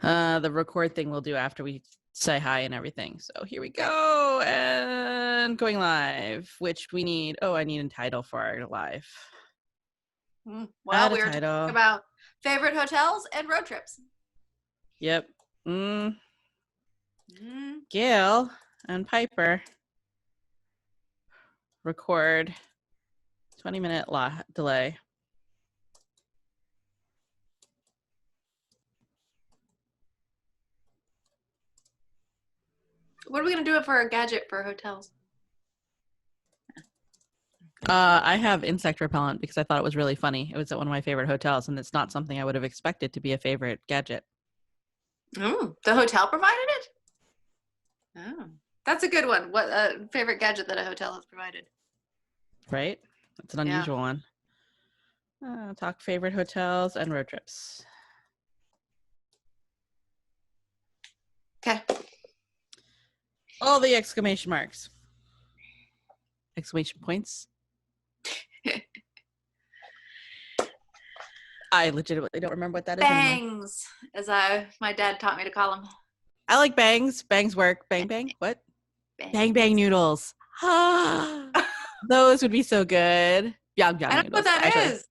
The record thing we'll do after we say hi and everything. So here we go. And going live, which we need. Oh, I need a title for our live. Well, we were talking about favorite hotels and road trips. Yep. Gail and Piper record 20-minute delay. What are we going to do it for a gadget for hotels? I have insect repellent because I thought it was really funny. It was at one of my favorite hotels, and it's not something I would have expected to be a favorite gadget. The hotel provided it? Oh, that's a good one. What favorite gadget that a hotel has provided? Right? That's an unusual one. Talk favorite hotels and road trips. Okay. All the exclamation marks. Exclamation points. I legitimately don't remember what that bangs, is anymore. As my dad taught me to call them. I like bangs. Bangs work. Bang bang. What? Bang bang noodles. Those would be so good. Byung byung noodles. I don't know what that is.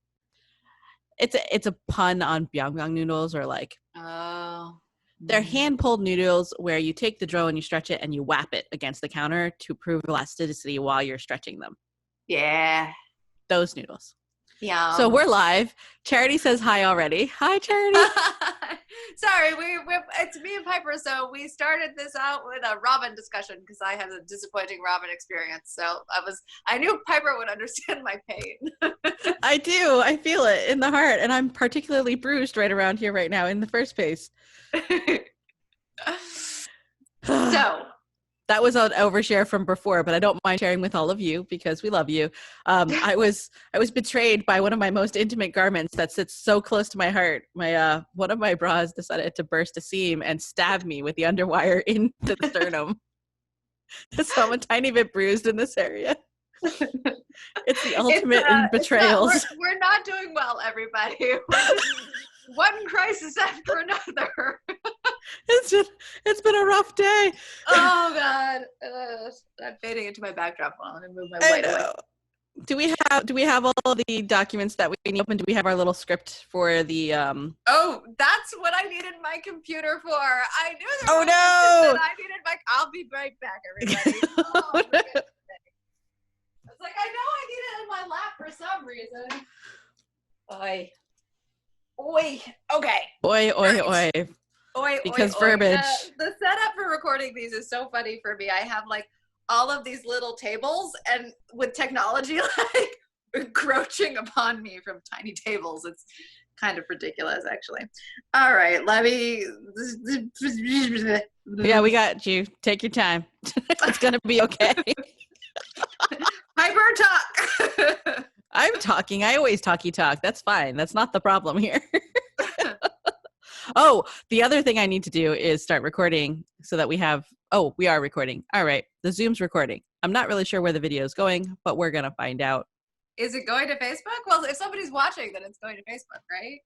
It's a pun on byung byung noodles, or like. Oh. They're hand-pulled noodles where you take the dough and you stretch it and you whap it against the counter to prove elasticity while you're stretching them. Yeah. Those noodles. Yeah. So we're live. Charity says hi already. Hi, Charity. Sorry, it's me and Piper. So we started this out with a ramen discussion because I have a disappointing ramen experience. So I knew Piper would understand my pain. I do. I feel it in the heart, and I'm particularly bruised right around here right now in the first place. So that was an overshare from before, but I don't mind sharing with all of you because we love you. I was betrayed by one of my most intimate garments that sits so close to my heart. My one of my bras decided to burst a seam and stab me with the underwire into the sternum. So I'm a tiny bit bruised in this area. It's the ultimate in betrayals. We're not doing well, everybody. One crisis after another. It's been a rough day. Oh God, I'm fading into my backdrop while I move my white away. Do we have all of the documents that we need open? Do we have our little script for the Oh, that's what I needed my computer for. I knew there was no! I needed I'll be right back, everybody. Oh, I was like, I know I need it in my lap for some reason. Oi. Okay. Oi. Oi. Because verbiage. The setup for recording these is so funny for me. I have like all of these little tables, and with technology like encroaching upon me from tiny tables, it's kind of ridiculous, actually. All right, let me. Yeah, we got you. Take your time. It's gonna be okay. Hyper talk. I'm talking. I always talk. That's fine. That's not the problem here. Oh, the other thing I need to do is start recording so that we are recording. All right. The Zoom's recording. I'm not really sure where the video is going, but we're going to find out. Is it going to Facebook? Well, if somebody's watching, then it's going to Facebook, right?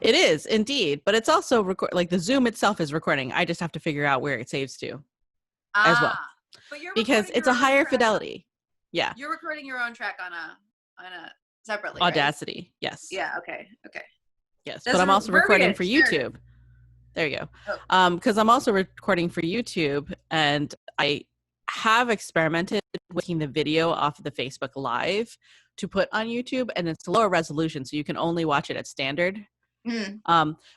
It is indeed, but it's also like the Zoom itself is recording. I just have to figure out where it saves to as well. But you're because it's a higher fidelity. Yeah. You're recording your own track on a separately. Audacity. Right? Yes. Yeah. Okay. Yes, but I'm also recording for YouTube. There you go. Because I'm also recording for YouTube, and I have experimented with taking the video off of the Facebook Live to put on YouTube, and it's lower resolution, so you can only watch it at standard.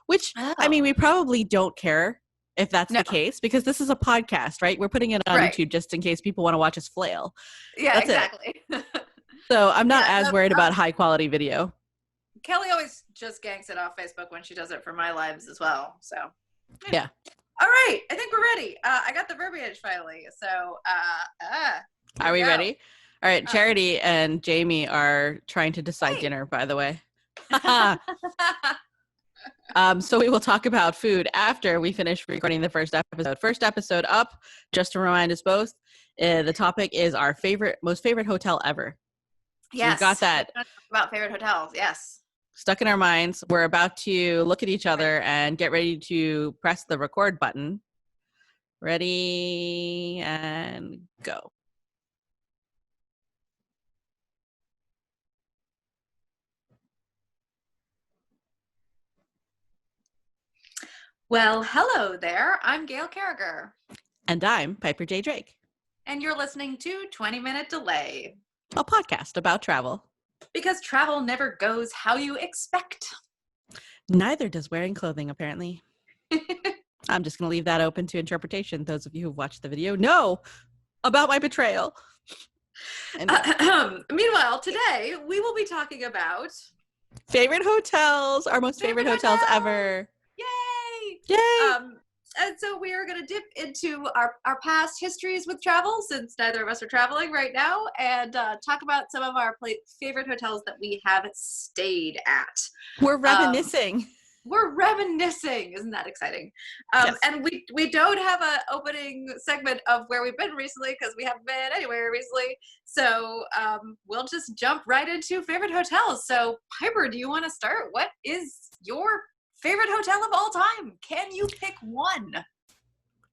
Which, I mean, we probably don't care if that's the case, because this is a podcast, right? We're putting it on YouTube just in case people want to watch us flail. Yeah, that's exactly. So I'm not as worried about high quality video. Kelly always just ganks it off Facebook when she does it for my lives as well. So yeah. All right, I think we're ready. I got the verbiage finally. So are we ready? All right, Charity and Jamie are trying to decide dinner, by the way. So we will talk about food after we finish recording the first episode. First episode up, just to remind us both, the topic is our most favorite hotel ever. Yes. So we got that. About favorite hotels, yes. stuck in our minds. We're about to look at each other and get ready to press the record button. Ready and go. Well, hello there. I'm Gail Carriger. And I'm Piper J. Drake. And you're listening to 20-Minute Delay, a podcast about travel. Because travel never goes how you expect. Neither does wearing clothing, apparently. I'm just going to leave that open to interpretation. Those of you who've watched the video know about my betrayal. Meanwhile, today we will be talking about favorite hotels, our most favorite hotels ever. Yay! Yay! And so we are going to dip into our past histories with travel, since neither of us are traveling right now, and talk about some of our favorite hotels that we have stayed at. We're reminiscing. We're reminiscing. Isn't that exciting? Yes. And we don't have an opening segment of where we've been recently because we haven't been anywhere recently. So we'll just jump right into favorite hotels. So Piper, do you want to start? What is your favorite hotel of all time? Can you pick one?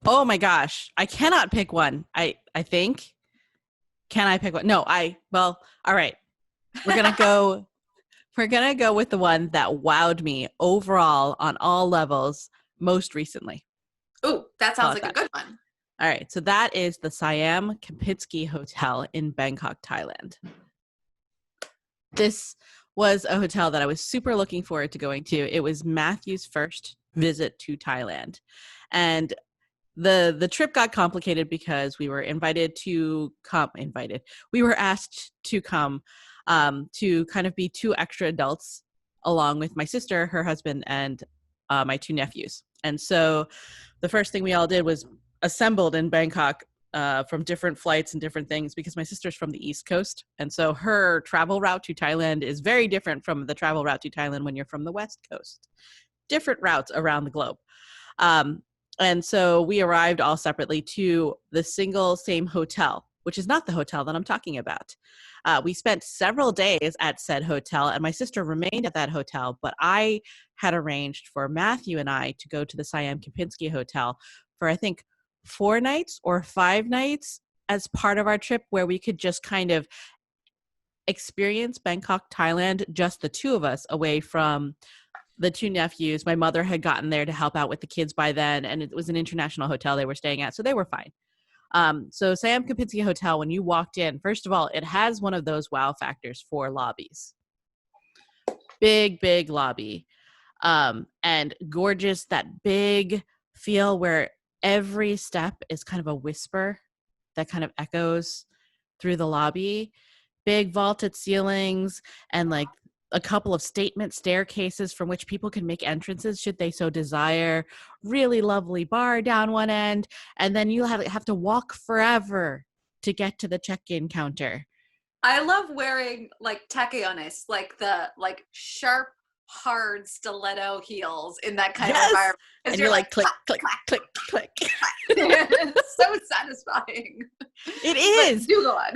Oh my gosh. I cannot pick one. I think. Can I pick one? No, well, all right. We're going to go with the one that wowed me overall on all levels most recently. Oh, that sounds like a good one. All right. So that is the Siam Kempinski Hotel in Bangkok, Thailand. This was a hotel that I was super looking forward to going to. It was Matthew's first visit to Thailand. And the trip got complicated because we were We were asked to come to kind of be two extra adults along with my sister, her husband, and my two nephews. And so the first thing we all did was assembled in Bangkok from different flights and different things, because my sister's from the East Coast. And so her travel route to Thailand is very different from the travel route to Thailand when you're from the West Coast. Different routes around the globe. And so we arrived all separately to the same hotel, which is not the hotel that I'm talking about. We spent several days at said hotel, and my sister remained at that hotel, but I had arranged for Matthew and I to go to the Siam Kempinski Hotel for, I think, 4 nights or 5 nights as part of our trip, where we could just kind of experience Bangkok, Thailand, just the two of us, away from the two nephews. My mother had gotten there to help out with the kids by then, and it was an international hotel they were staying at, so they were fine. So Siam Kempinski Hotel, when you walked in, first of all, it has one of those wow factors for lobbies. Big lobby. And gorgeous, that big feel where every step is kind of a whisper that kind of echoes through the lobby. Big vaulted ceilings and like a couple of statement staircases from which people can make entrances should they so desire. Really lovely bar down one end, and then you'll have to walk forever to get to the check-in counter. I love wearing like tacones, like the sharp, hard stiletto heels in that kind of environment. And you're like click, click, click, click. It's so satisfying. It is. But do go on.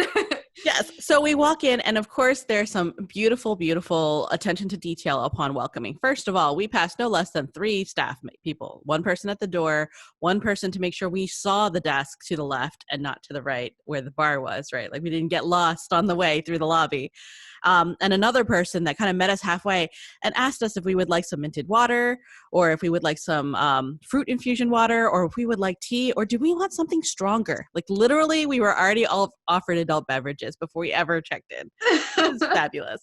Yes. So we walk in, and of course, there's some beautiful, beautiful attention to detail upon welcoming. First of all, we passed no less than 3 staff people. 1 person at the door, 1 person to make sure we saw the desk to the left and not to the right where the bar was, right? Like we didn't get lost on the way through the lobby. And another person that kind of met us halfway and asked us if we would like some minted water, or if we would like some fruit infusion water, or if we would like tea, or do we want something stronger? Like literally, we were already all offered adult beverages before we ever checked in. It was fabulous.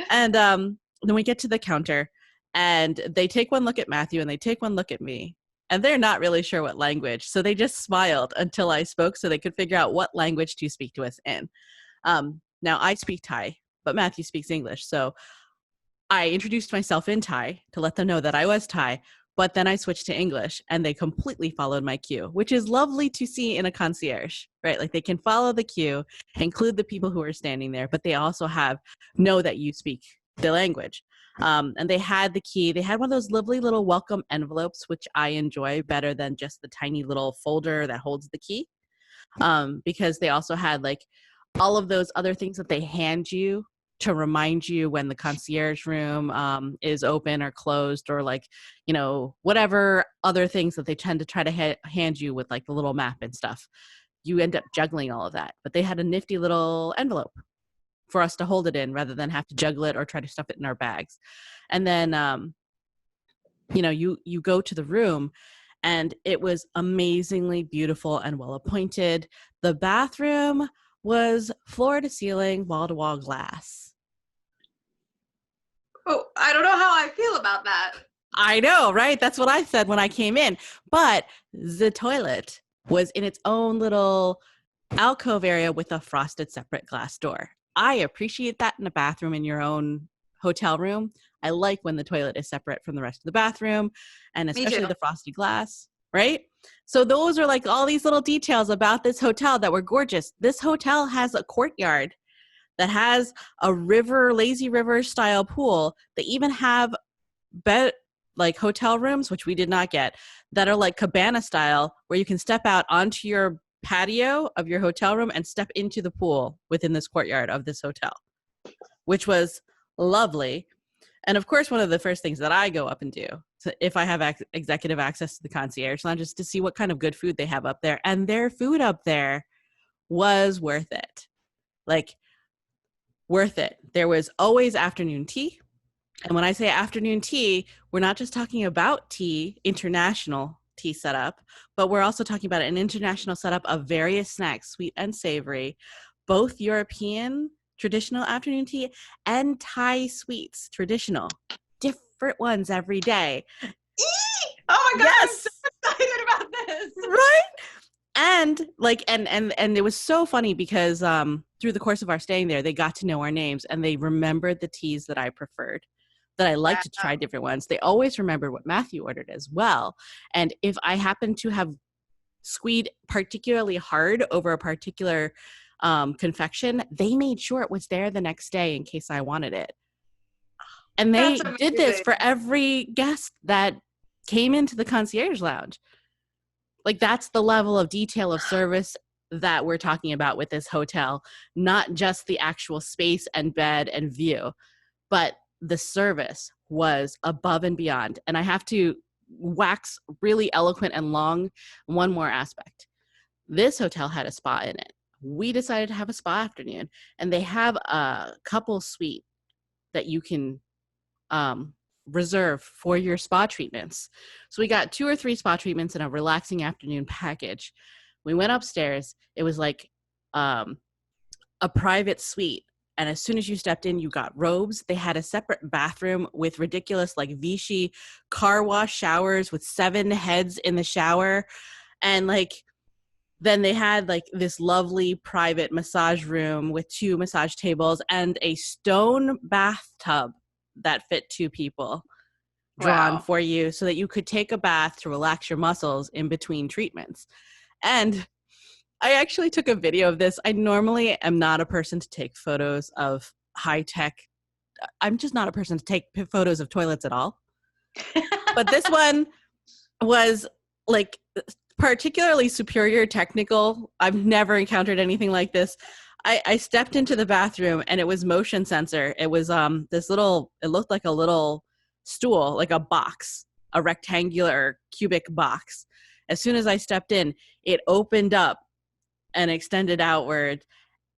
And then we get to the counter, and they take one look at Matthew and they take one look at me, and they're not really sure what language. So they just smiled until I spoke so they could figure out what language to speak to us in. Now I speak Thai, but Matthew speaks English. So I introduced myself in Thai to let them know that I was Thai, but then I switched to English, and they completely followed my cue, which is lovely to see in a concierge, right? Like they can follow the cue, include the people who are standing there, but they also know that you speak the language. And they had the key. They had one of those lovely little welcome envelopes, which I enjoy better than just the tiny little folder that holds the key, because they also had like all of those other things that they hand you to remind you when the concierge room is open or closed, or like, you know, whatever other things that they tend to try to hand you with like the little map and stuff. You end up juggling all of that. But they had a nifty little envelope for us to hold it in rather than have to juggle it or try to stuff it in our bags. And then, you know, you go to the room, and it was amazingly beautiful and well appointed. The bathroom was floor to ceiling, wall to wall glass. Oh, I don't know how I feel about that. I know, right? That's what I said when I came in. But the toilet was in its own little alcove area with a frosted separate glass door. I appreciate that in a bathroom in your own hotel room. I like when the toilet is separate from the rest of the bathroom, and especially the frosty glass, right? So those are like all these little details about this hotel that were gorgeous. This hotel has a courtyard that has a river, lazy river style pool. They even have like hotel rooms, which we did not get, that are like cabana style, where you can step out onto your patio of your hotel room and step into the pool within this courtyard of this hotel, which was lovely. And of course, one of the first things that I go up and do, so if I have executive access to the concierge lounge, is to see what kind of good food they have up there. And their food up there was worth it. Like, worth it. There was always afternoon tea. And when I say afternoon tea, we're not just talking about tea, international tea setup, but we're also talking about an international setup of various snacks, sweet and savory, both European traditional afternoon tea and Thai sweets, traditional, different ones every day. Oh my God, yes! I'm so excited about this. Right? And like, and it was so funny because through the course of our staying there, they got to know our names, and they remembered the teas that I preferred, that I liked to try different ones. They always remembered what Matthew ordered as well. And if I happened to have squeed particularly hard over a particular confection, they made sure it was there the next day in case I wanted it. And they did this for every guest that came into the concierge lounge. Like, that's the level of detail of service that we're talking about with this hotel, not just the actual space and bed and view, but the service was above and beyond. And I have to wax really eloquent and long one more aspect. This hotel had a spa in it. We decided to have a spa afternoon, and they have a couple suite that you can reserve for your spa treatments. So we got 2 or 3 spa treatments in a relaxing afternoon package. We went upstairs. It was like a private suite. And as soon as you stepped in, you got robes. They had a separate bathroom with ridiculous, like, Vichy car wash showers with 7 heads in the shower. And like, then they had like this lovely private massage room with 2 massage tables and a stone bathtub that fit 2 people drawn for you, so that you could take a bath to relax your muscles in between treatments. And I actually took a video of this. I normally am not a person to take photos of high tech. I'm just not a person to take photos of toilets at all. But this one was like particularly superior technical. I've never encountered anything like this. I stepped into the bathroom, and it was motion sensor. It was this little, it looked like a little stool, like a box, a rectangular cubic box. As soon as I stepped in, it opened up and extended outward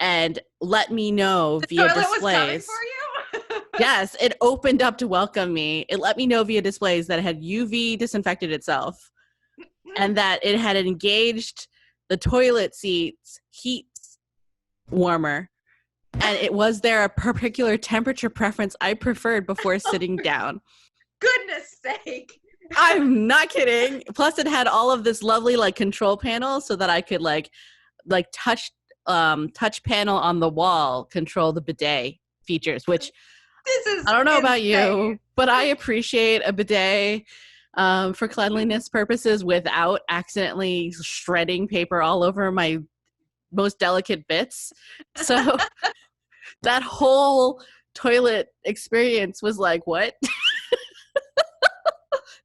and let me know via displays. Was coming for you? Yes, it opened up to welcome me. It let me know via displays that it had UV disinfected itself and that it had engaged the toilet seats heat warmer, and it was there a particular temperature preference I preferred before sitting down. Goodness sake. I'm not kidding. Plus it had all of this lovely like control panel so that I could like touch panel on the wall control the bidet features, which I don't know about you, but I appreciate a bidet for cleanliness purposes without accidentally shredding paper all over my most delicate bits. So that whole toilet experience was like, what?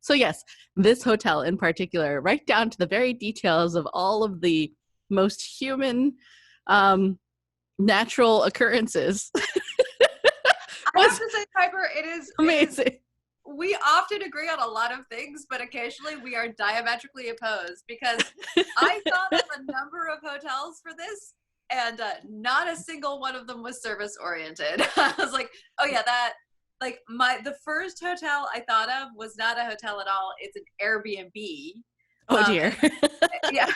So yes, this hotel in particular, right down to the very details of all of the most human natural occurrences I have to say, Piper, it is amazing. We often agree on a lot of things, but occasionally we are diametrically opposed, because I thought of a number of hotels for this, and not a single one of them was service oriented. I was like, oh yeah, the first hotel I thought of was not a hotel at all. It's an Airbnb. Oh dear. Yeah.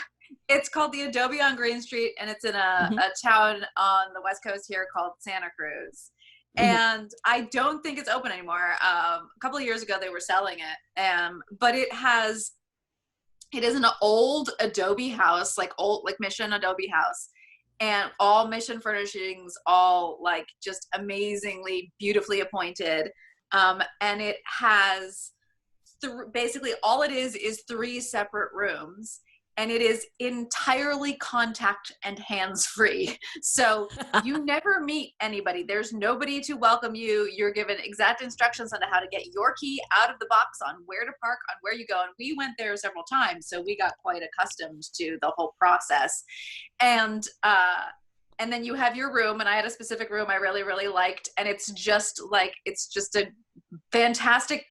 It's called the Adobe on Green Street, and it's in a town on the West Coast here called Santa Cruz. And I don't think it's open anymore. A couple of years ago, they were selling it. But it is an old Adobe house, like Mission Adobe house, and all Mission furnishings, all like just amazingly beautifully appointed. And it has basically all it is 3 separate rooms. And it is entirely contact and hands-free. So you never meet anybody. There's nobody to welcome you. You're given exact instructions on how to get your key out of the box, on where to park, on where you go. And we went there several times, so we got quite accustomed to the whole process. And then you have your room, and I had a specific room I really, really liked. And it's just a fantastic,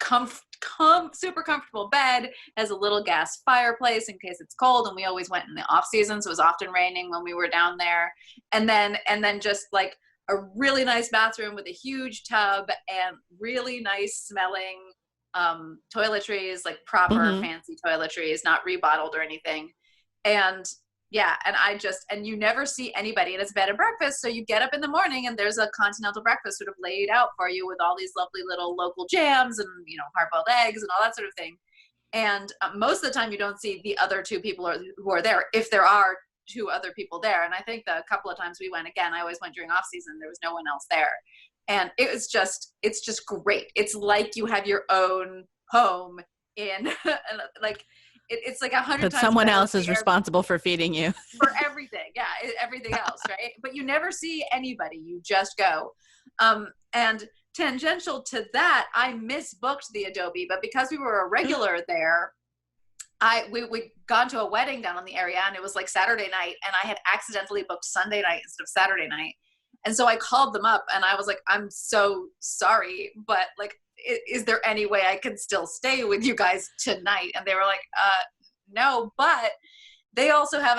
super comfortable bed, has a little gas fireplace in case it's cold, and we always went in the off season, so it was often raining when we were down there. And then just like a really nice bathroom with a huge tub and really nice smelling toiletries, like proper fancy toiletries, not rebottled or anything. And yeah, and you never see anybody, and it's bed and breakfast. So you get up in the morning and there's a continental breakfast sort of laid out for you with all these lovely little local jams and, hard-boiled eggs and all that sort of thing. And most of the time you don't see the other 2 people who are there, if there are 2 other people there. And I think the couple of times we went, again, I always went during off season, there was no one else there. And it's just great. It's like you have your own home in like, it's like 100 times someone else is responsible for feeding you. For everything. Yeah, everything else, right? But you never see anybody. You just go. And tangential to that, I misbooked the Adobe, but because we were a regular there, we'd gone to a wedding down in the area, and it was like Saturday night, and I had accidentally booked Sunday night instead of Saturday night. And so I called them up, and I was like, I'm so sorry, but like, is there any way I can still stay with you guys tonight? And they were like, no, but they also have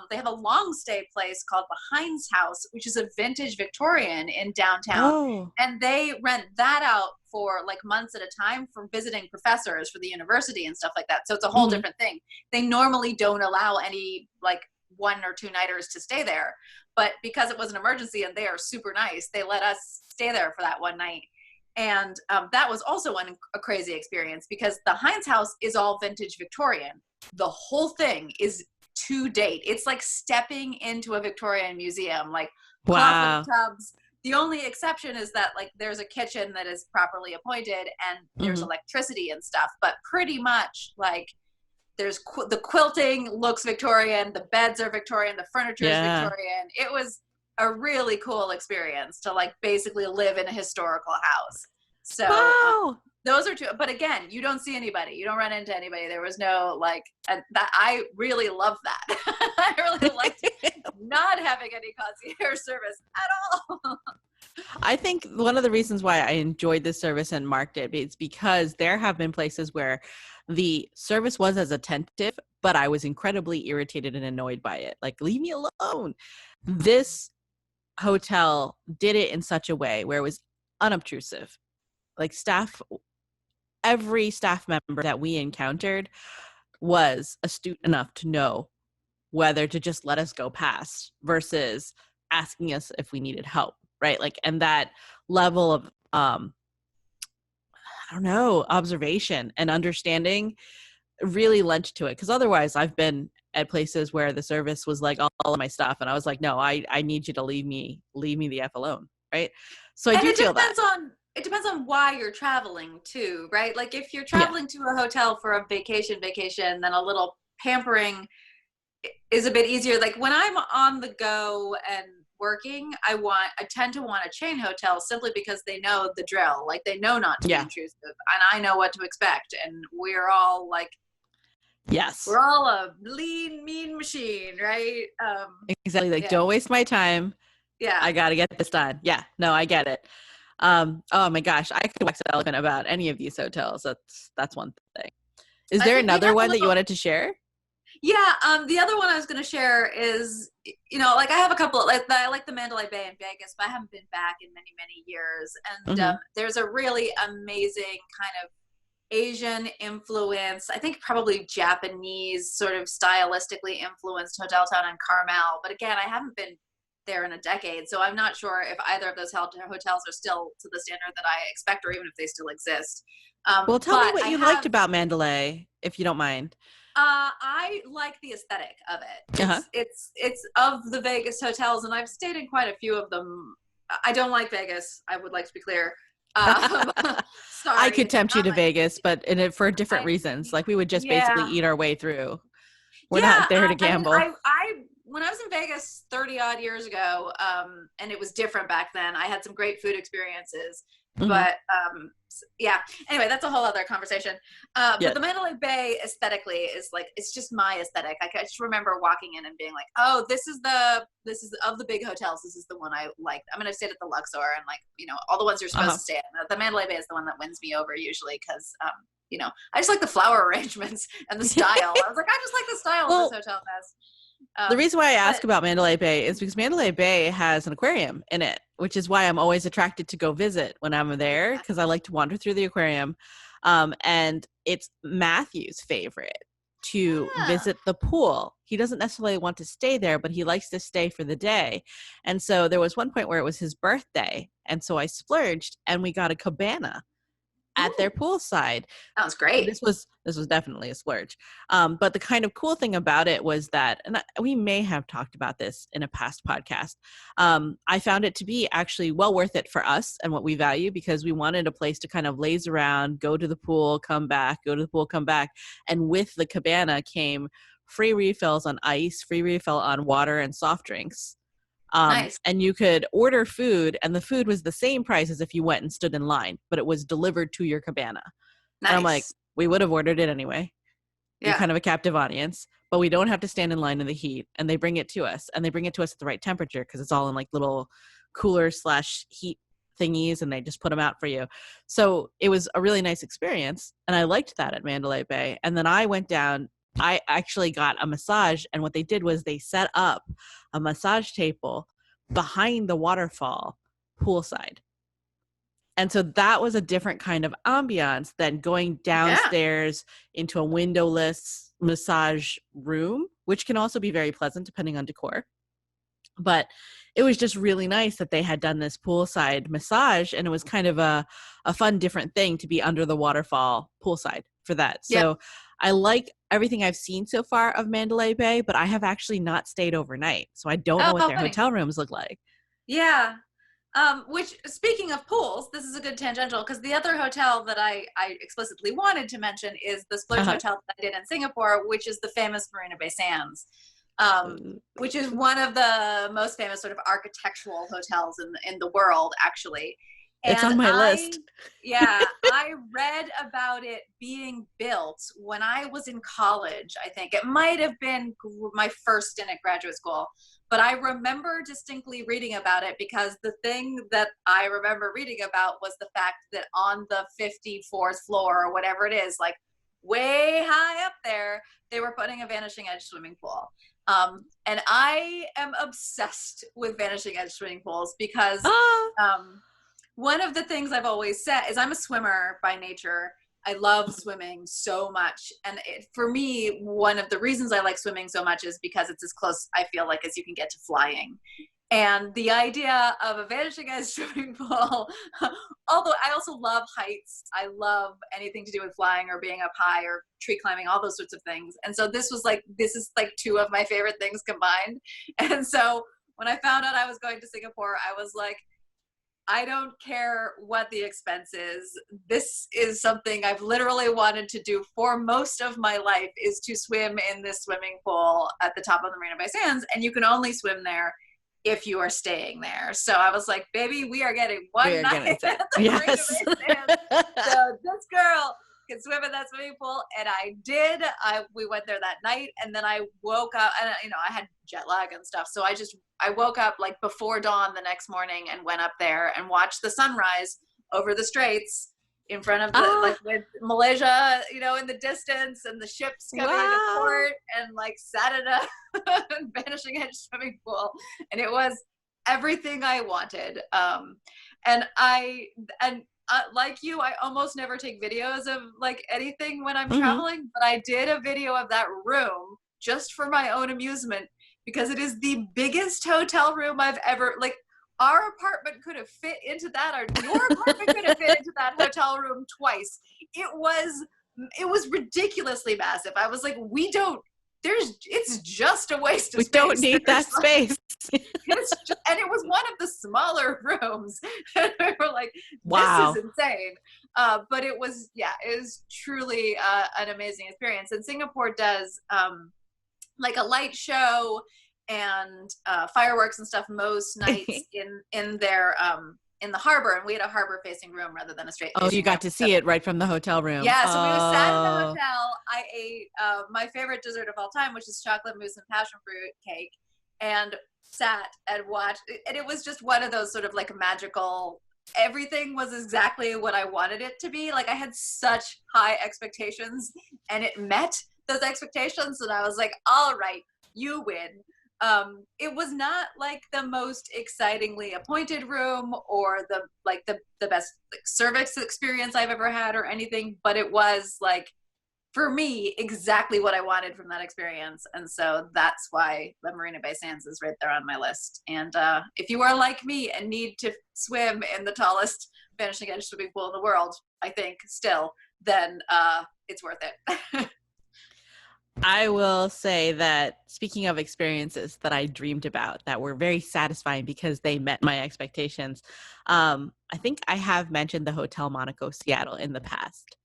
they have a long stay place called the Hines House, which is a vintage Victorian in downtown. Oh. And they rent that out for like months at a time for visiting professors for the university and stuff like that. So it's a whole different thing. They normally don't allow any like 1 or 2 nighters to stay there, but because it was an emergency and they are super nice, they let us stay there for that one night. And that was also a crazy experience, because the Hines House is all vintage Victorian. The whole thing is to date. It's like stepping into a Victorian museum, like wow. tubs. The only exception is that like there's a kitchen that is properly appointed and there's electricity and stuff, but pretty much like there's the quilting looks Victorian, the beds are Victorian, the furniture is Victorian. It was a really cool experience to like basically live in a historical house. So those are 2, but again, you don't see anybody, you don't run into anybody. There was no like, and that I really love that. I really liked not having any concierge service at all. I think one of the reasons why I enjoyed this service and marked it is because there have been places where the service was as attentive, but I was incredibly irritated and annoyed by it. Like, leave me alone. This hotel did it in such a way where it was unobtrusive. Like every staff member that we encountered was astute enough to know whether to just let us go past versus asking us if we needed help, right? Like, and that level of observation and understanding really lent to it. Because otherwise I've been at places where the service was like all of my stuff, and I was like, no, I need you to leave me the F alone, right? So I do feel that. It depends on why you're traveling too, right? Like if you're traveling to a hotel for a vacation, then a little pampering is a bit easier. Like when I'm on the go and working, I tend to want a chain hotel simply because they know the drill. Like they know not to be intrusive, and I know what to expect. And we're all like, yes, we're all a lean, mean machine, right? Exactly. Like, don't waste my time. Yeah. I got to get this done. Yeah. No, I get it. Oh my gosh, I could wax eloquent about any of these hotels. That's one thing. Is I there think we another have a one that you little- wanted to share? Yeah, the other one I was going to share is, like I have a couple, like I like the Mandalay Bay in Vegas, but I haven't been back in many, many years. And there's a really amazing kind of Asian influence, I think probably Japanese sort of stylistically influenced hotel town in Carmel. But again, I haven't been there in a decade, so I'm not sure if either of those hotels are still to the standard that I expect, or even if they still exist. Well, tell me what you liked about Mandalay, if you don't mind. I like the aesthetic of it. It's of the Vegas hotels, and I've stayed in quite a few of them. I don't like Vegas. I would like to be clear. Sorry, I could tempt you to Vegas, but for different reasons. Like we would just basically eat our way through. We're not there to gamble. I when I was in Vegas 30 odd years ago, and it was different back then. I had some great food experiences, but anyway, that's a whole other conversation. But the Mandalay Bay aesthetically is like, it's just my aesthetic. I just remember walking in and being like, oh, this is of the big hotels, this is the one I like. I'm gonna stay at the Luxor, and like, all the ones you're supposed to stay at. The Mandalay Bay is the one that wins me over usually, because I just like the flower arrangements and the style. I was like, I just like the style of this hotel has. The reason why I ask about Mandalay Bay is because Mandalay Bay has an aquarium in it, which is why I'm always attracted to go visit when I'm there, because I like to wander through the aquarium. And it's Matthew's favorite to visit the pool. He doesn't necessarily want to stay there, but he likes to stay for the day. And so there was one point where it was his birthday, and so I splurged and we got a cabana at their poolside. That was great. This was definitely a splurge. But the kind of cool thing about it was that, and we may have talked about this in a past podcast, I found it to be actually well worth it for us and what we value, because we wanted a place to kind of laze around, go to the pool, come back, go to the pool, come back. And with the cabana came free refills on ice, free refill on water and soft drinks. Nice. And you could order food, and the food was the same price as if you went and stood in line, but it was delivered to your cabana. Nice. And I'm like, we would have ordered it anyway. Yeah. You're kind of a captive audience, but we don't have to stand in line in the heat, and they bring it to us, and they bring it to us at the right temperature, because it's all in like little cooler/heat thingies, and they just put them out for you. So it was a really nice experience, and I liked that at Mandalay Bay. And then I went down, I actually got a massage, and what they did was they set up a massage table behind the waterfall poolside. And so that was a different kind of ambiance than going downstairs into a windowless massage room, which can also be very pleasant depending on decor. But it was just really nice that they had done this poolside massage, and it was kind of a fun, different thing to be under the waterfall poolside for that. So I like everything I've seen so far of Mandalay Bay, but I have actually not stayed overnight. So I don't know what their hotel rooms look like. Yeah. Which, speaking of pools, this is a good tangential, because the other hotel that I explicitly wanted to mention is the splurge hotel that I did in Singapore, which is the famous Marina Bay Sands, which is one of the most famous sort of architectural hotels in the world, actually. And it's on my list. Yeah, I read about it being built when I was in college, I think. It might have been my first stint at graduate school. But I remember distinctly reading about it, because the thing that I remember reading about was the fact that on the 54th floor, or whatever it is, like way high up there, they were putting a Vanishing Edge swimming pool. And I am obsessed with Vanishing Edge swimming pools, because one of the things I've always said is I'm a swimmer by nature. I love swimming so much. And for me, one of the reasons I like swimming so much is because it's as close, I feel like, as you can get to flying. And the idea of a Vanishing Edge swimming pool, although I also love heights, I love anything to do with flying or being up high or tree climbing, all those sorts of things. And so this is like two of my favorite things combined. And so when I found out I was going to Singapore, I was like, I don't care what the expense is. This is something I've literally wanted to do for most of my life, is to swim in this swimming pool at the top of the Marina Bay Sands. And you can only swim there if you are staying there. So I was like, baby, we are getting one night at the Marina Bay Sands. So this girl could swim in that swimming pool, and I did. We went there that night, and then I woke up, and I had jet lag and stuff, so I woke up like before dawn the next morning and went up there and watched the sunrise over the straits in front of like with Malaysia, in the distance, and the ships coming into port, and like sat in a Vanishing Edge swimming pool, and it was everything I wanted. And like you, I almost never take videos of like anything when I'm traveling, but I did a video of that room just for my own amusement, because it is the biggest hotel room I've ever, like, our apartment could have fit into that, or your apartment could have fit into that hotel room twice. It was ridiculously massive. I was like, it's just a waste of space. We don't need that space. And it was one of the smaller rooms. And we were like, wow, this is insane. But it was truly an amazing experience. And Singapore does like a light show and fireworks and stuff most nights in their in the harbor, and we had a harbor facing room rather than a straight you got to see it right from the hotel room. Yeah, so we sat in the hotel. I ate my favorite dessert of all time, which is chocolate mousse and passion fruit cake, and sat and watched, and it was just one of those sort of like magical, everything was exactly what I wanted it to be. Like, I had such high expectations, and it met those expectations, and I was like, all right, you win. It was not like the most excitingly appointed room or the best like service experience I've ever had or anything, but it was like, for me, exactly what I wanted from that experience. And so that's why the Marina Bay Sands is right there on my list. And if you are like me and need to swim in the tallest Vanishing Edge swimming pool in the world, I think still, then it's worth it. I will say that, speaking of experiences that I dreamed about that were very satisfying because they met my expectations, I think I have mentioned the Hotel Monaco Seattle in the past.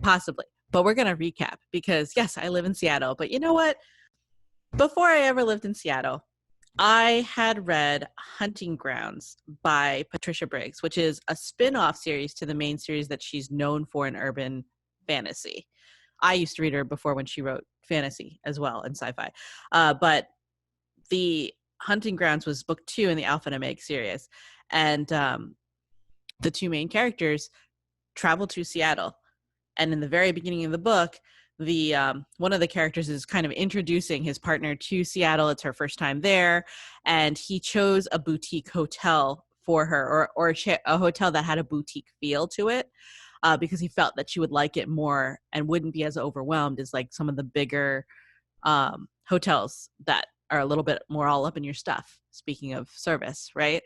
Possibly. But we're going to recap because, yes, I live in Seattle. But you know what? Before I ever lived in Seattle, I had read Hunting Grounds by Patricia Briggs, which is a spin-off series to the main series that she's known for in urban fantasy. I used to read her before when she wrote fantasy as well and sci-fi. But the Hunting Grounds was book 2 in the Alpha and Omega series. And the two main characters travel to Seattle. And in the very beginning of the book, the one of the characters is kind of introducing his partner to Seattle. It's her first time there. And he chose a boutique hotel for her, or a hotel that had a boutique feel to it. Because he felt that she would like it more and wouldn't be as overwhelmed as like some of the bigger hotels that are a little bit more all up in your stuff, speaking of service, right?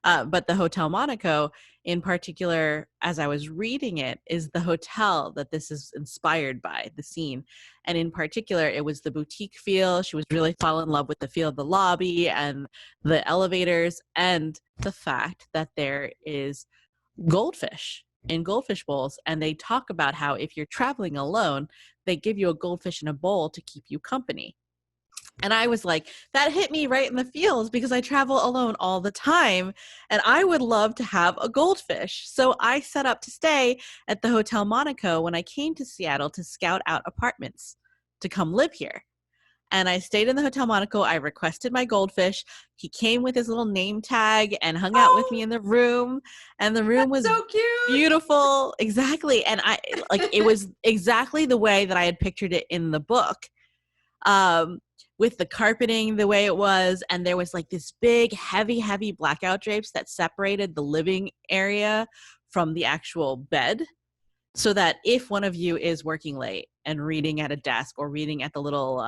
But the Hotel Monaco in particular, as I was reading it, is the hotel that this is inspired by, the scene. And in particular, it was the boutique feel. She was really fall in love with the feel of the lobby and the elevators, and the fact that there is goldfish in goldfish bowls. And they talk about how if you're traveling alone, they give you a goldfish in a bowl to keep you company. And I was like, that hit me right in the feels because I travel alone all the time and I would love to have a goldfish. So I set up to stay at the Hotel Monaco when I came to Seattle to scout out apartments to come live here. And I stayed in the Hotel Monaco. I requested my goldfish. He came with his little name tag and hung out with me in the room. And the room was so cute. Beautiful. Exactly. And it was exactly the way that I had pictured it in the book. With the carpeting the way it was. And there was like this big, heavy blackout drapes that separated the living area from the actual bed. So that if one of you is working late and reading at a desk or reading at the little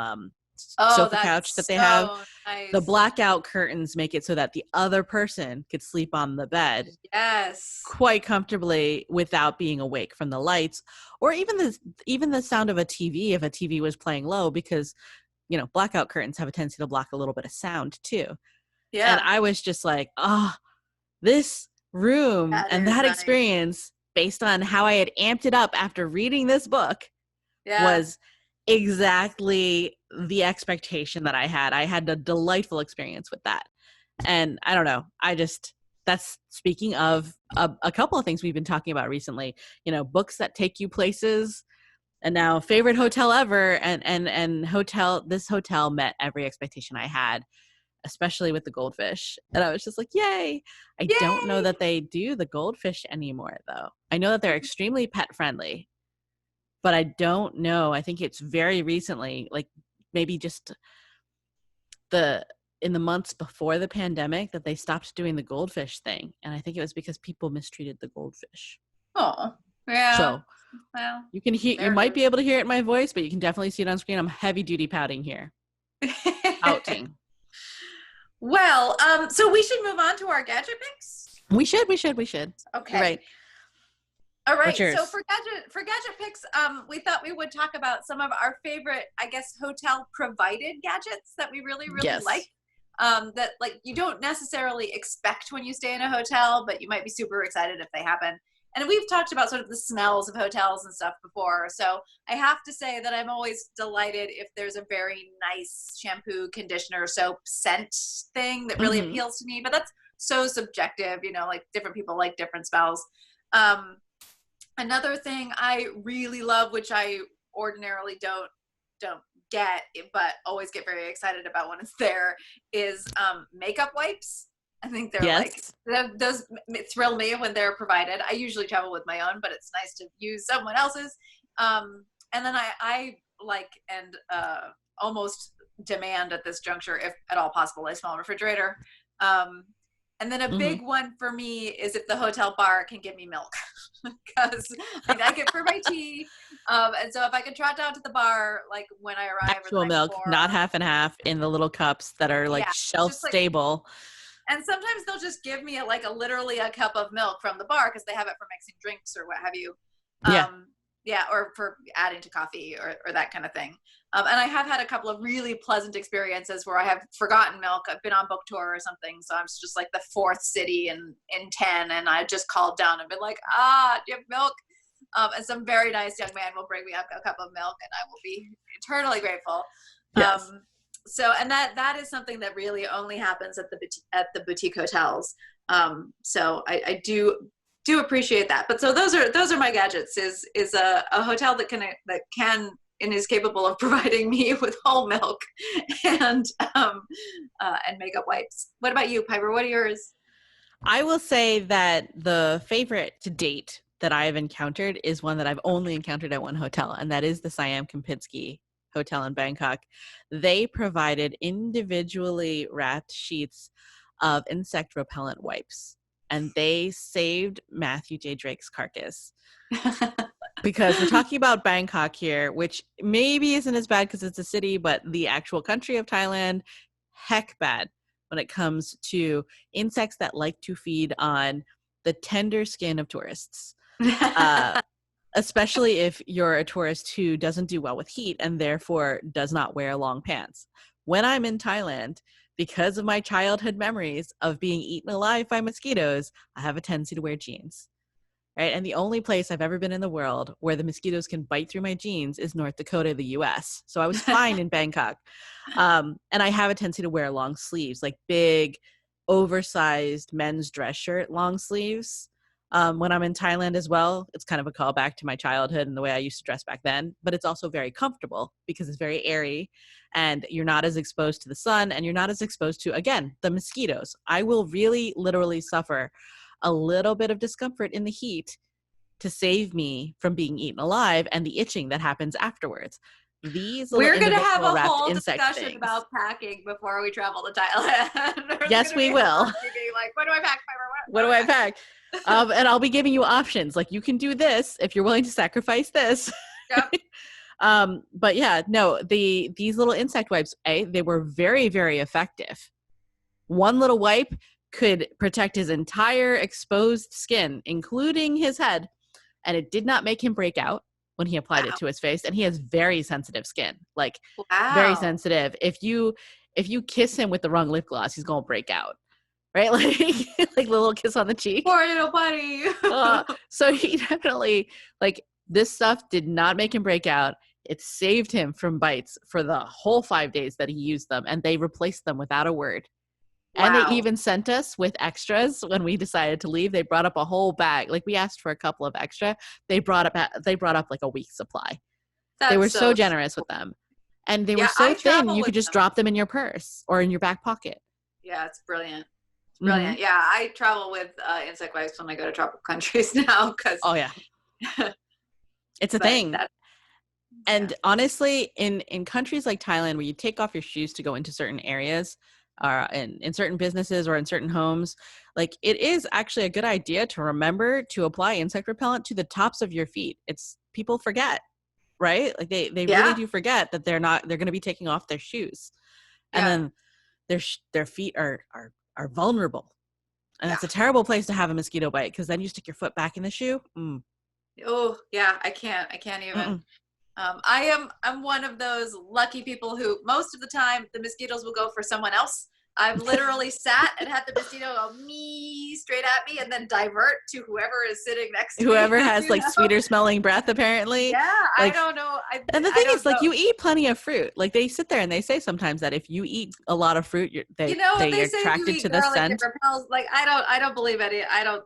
sofa couch that they have, nice. The blackout curtains make it so that the other person could sleep on the bed quite comfortably without being awake from the lights or even the sound of a TV if a TV was playing low, because blackout curtains have a tendency to block a little bit of sound too. Yeah. And I was just like, this room and that experience, based on how I had amped it up after reading this book, was exactly the expectation that I had. I had a delightful experience with that. And I don't know, I just that's speaking of a couple of things we've been talking about recently, books that take you places. And now favorite hotel ever, and this hotel met every expectation I had, especially with the goldfish. And I was just like, yay. I don't know that they do the goldfish anymore, though. I know that they're extremely pet friendly, but I don't know. I think it's very recently, like maybe just in the months before the pandemic, that they stopped doing the goldfish thing. And I think it was because people mistreated the goldfish. Oh, yeah. So, well, you might be able to hear it in my voice, but you can definitely see it on screen. I'm heavy duty pouting here. Pouting. Well, so we should move on to our gadget picks. We should. Okay. Right. All right. So for gadget picks, we thought we would talk about some of our favorite, I guess, hotel provided gadgets that we really, really like. That like you don't necessarily expect when you stay in a hotel, but you might be super excited if they happen. And we've talked about sort of the smells of hotels and stuff before. So I have to say that I'm always delighted if there's a very nice shampoo, conditioner, soap, scent thing that really appeals to me. But that's so subjective, like different people like different smells. Another thing I really love, which I ordinarily don't get, but always get very excited about when it's there, is makeup wipes. I think they're like, those thrill me when they're provided. I usually travel with my own, but it's nice to use someone else's. And then I like and almost demand at this juncture, if at all possible, a small refrigerator. And then a big one for me is if the hotel bar can give me milk, because I like it for my tea. And so if I can trot down to the bar, like when I arrive, actual milk, not half and half in the little cups that are like shelf stable. And sometimes they'll just give me literally a cup of milk from the bar because they have it for mixing drinks or what have you. Or for adding to coffee or that kind of thing. And I have had a couple of really pleasant experiences where I have forgotten milk. I've been on book tour or something, so I'm just like the fourth city in 10, and I just called down and been like, do you have milk? And some very nice young man will bring me up a cup of milk, and I will be eternally grateful. Yes. So, and that is something that really only happens at the boutique hotels. So I do appreciate that. But so those are my gadgets. Is a hotel that can and is capable of providing me with whole milk and makeup wipes. What about you, Piper? What are yours? I will say that the favorite to date that I have encountered is one that I've only encountered at one hotel, and that is the Siam Kempinski Hotel in Bangkok. They provided individually wrapped sheets of insect repellent wipes, and they saved Matthew J. Drake's carcass. Because we're talking about Bangkok here, which maybe isn't as bad because it's a city, but the actual country of Thailand, heck bad when it comes to insects that like to feed on the tender skin of tourists. Especially if you're a tourist who doesn't do well with heat and therefore does not wear long pants. When I'm in Thailand, because of my childhood memories of being eaten alive by mosquitoes, I have a tendency to wear jeans. Right? And the only place I've ever been in the world where the mosquitoes can bite through my jeans is North Dakota, the US. So I was fine in Bangkok. And I have a tendency to wear long sleeves, like big, oversized men's dress shirt, long sleeves. When I'm in Thailand as well, it's kind of a callback to my childhood and the way I used to dress back then, but it's also very comfortable because it's very airy and you're not as exposed to the sun and you're not as exposed to, again, the mosquitoes. I will really literally suffer a little bit of discomfort in the heat to save me from being eaten alive and the itching that happens afterwards. We're going to have a whole discussion about packing before we travel to Thailand. Yes, we will. Like, what do I pack? What do I pack? And I'll be giving you options. Like, you can do this if you're willing to sacrifice this. Yep. But yeah, no, these little insect wipes, they were very, very effective. One little wipe could protect his entire exposed skin, including his head, and it did not make him break out when he applied it to his face. And he has very sensitive skin, like very sensitive. If you kiss him with the wrong lip gloss, he's gonna break out, right? Like a little kiss on the cheek. Poor little buddy. So he definitely, like, this stuff did not make him break out. It saved him from bites for the whole 5 days that he used them, and they replaced them without a word. And they even sent us with extras when we decided to leave. They brought up a whole bag. Like we asked for a couple of extra. They brought up like a week's supply. They were so generous with them. And they were so thin, you could just drop them in your purse or in your back pocket. Yeah, it's brilliant. It's brilliant. Mm-hmm. Yeah, I travel with insect wipes when I go to tropical countries now. Oh, yeah. It's a thing. And honestly, in countries like Thailand, where you take off your shoes to go into certain areas, or in certain businesses or in certain homes, like it is actually a good idea to remember to apply insect repellent to the tops of your feet. People forget, right? Like they really do forget that they're going to be taking off their shoes, and then their feet are vulnerable, and it's a terrible place to have a mosquito bite, because then you stick your foot back in the shoe. Oh yeah, I can't even. I'm one of those lucky people who most of the time the mosquitoes will go for someone else. I've literally sat and had the mosquito go straight at me and then divert to whoever is sitting next to me. Whoever has like sweeter smelling breath, apparently. Yeah, like, I don't know. And the thing is, like, you eat plenty of fruit. Like they sit there and they say sometimes that if you eat a lot of fruit, they are attracted to the scent. Like I don't believe any. I don't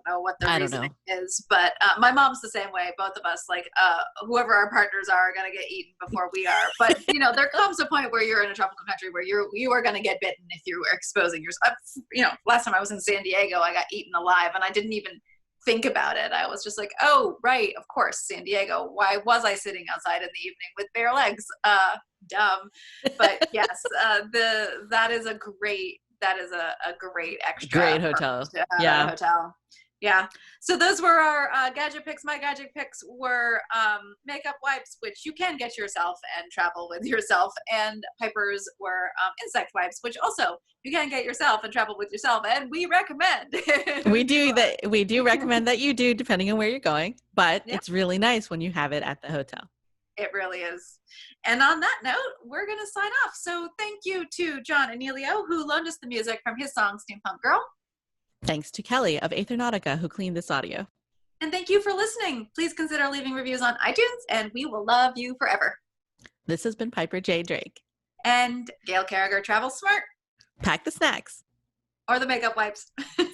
know what the reasoning is, but my mom's the same way. Both of us, like whoever our partners are gonna get eaten before we are. But there comes a point where you're in a tropical country where you are gonna get bitten if you were exposing yourself. Last time I was in San Diego, I got eaten alive and I didn't even think about it. I was just like, oh, right, of course, San Diego. Why was I sitting outside in the evening with bare legs? Dumb. But yes, that is a great extra. Great hotel. Hotel. Yeah. So those were our gadget picks. My gadget picks were makeup wipes, which you can get yourself and travel with yourself. And Piper's were insect wipes, which also you can get yourself and travel with yourself. And we recommend. We do recommend that you do, depending on where you're going. But it's really nice when you have it at the hotel. It really is. And on that note, we're going to sign off. So thank you to John Anelio, who loaned us the music from his song Steampunk Girl. Thanks to Kelly of Aethernautica, who cleaned this audio. And thank you for listening. Please consider leaving reviews on iTunes, and we will love you forever. This has been Piper J. Drake. And Gail Carriger, travel smart. Pack the snacks. Or the makeup wipes. Or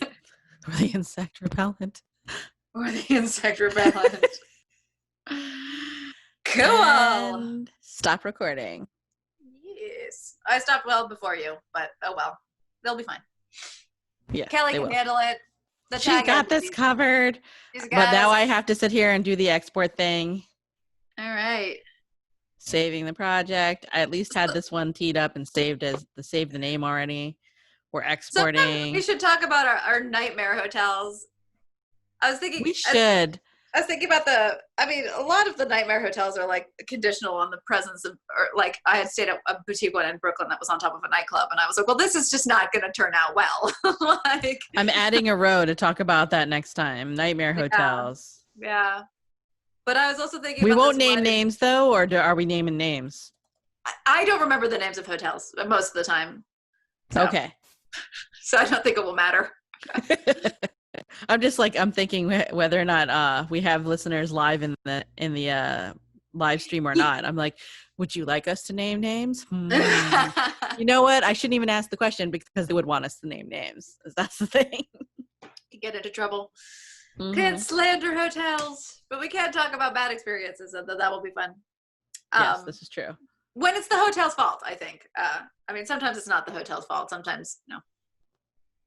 the insect repellent. Cool. And stop recording. Yes. I stopped well before you, but oh well. They'll be fine. Yeah, Kelly can handle it. She's got this covered. But now I have to sit here and do the export thing. All right. Saving the project. I at least had this one teed up and saved the name already. We're exporting. Sometimes we should talk about our nightmare hotels. I was thinking we should. I was thinking about a lot of the nightmare hotels are like conditional on the presence of, or like I had stayed at a boutique one in Brooklyn that was on top of a nightclub. And I was like, well, this is just not going to turn out well. I'm adding a row to talk about that next time. Nightmare hotels. Yeah. But I was also thinking we won't name names though, or are we naming names? I don't remember the names of hotels most of the time. So. Okay. So I don't think it will matter. I'm thinking whether or not we have listeners live in the live stream or not. I'm like, would you like us to name names? You know what? I shouldn't even ask the question because they would want us to name names. That's the thing. You get into trouble. Mm-hmm. Can't slander hotels, but we can't talk about bad experiences. That will be fun. Yes, this is true. When it's the hotel's fault, I think. Sometimes it's not the hotel's fault. Sometimes,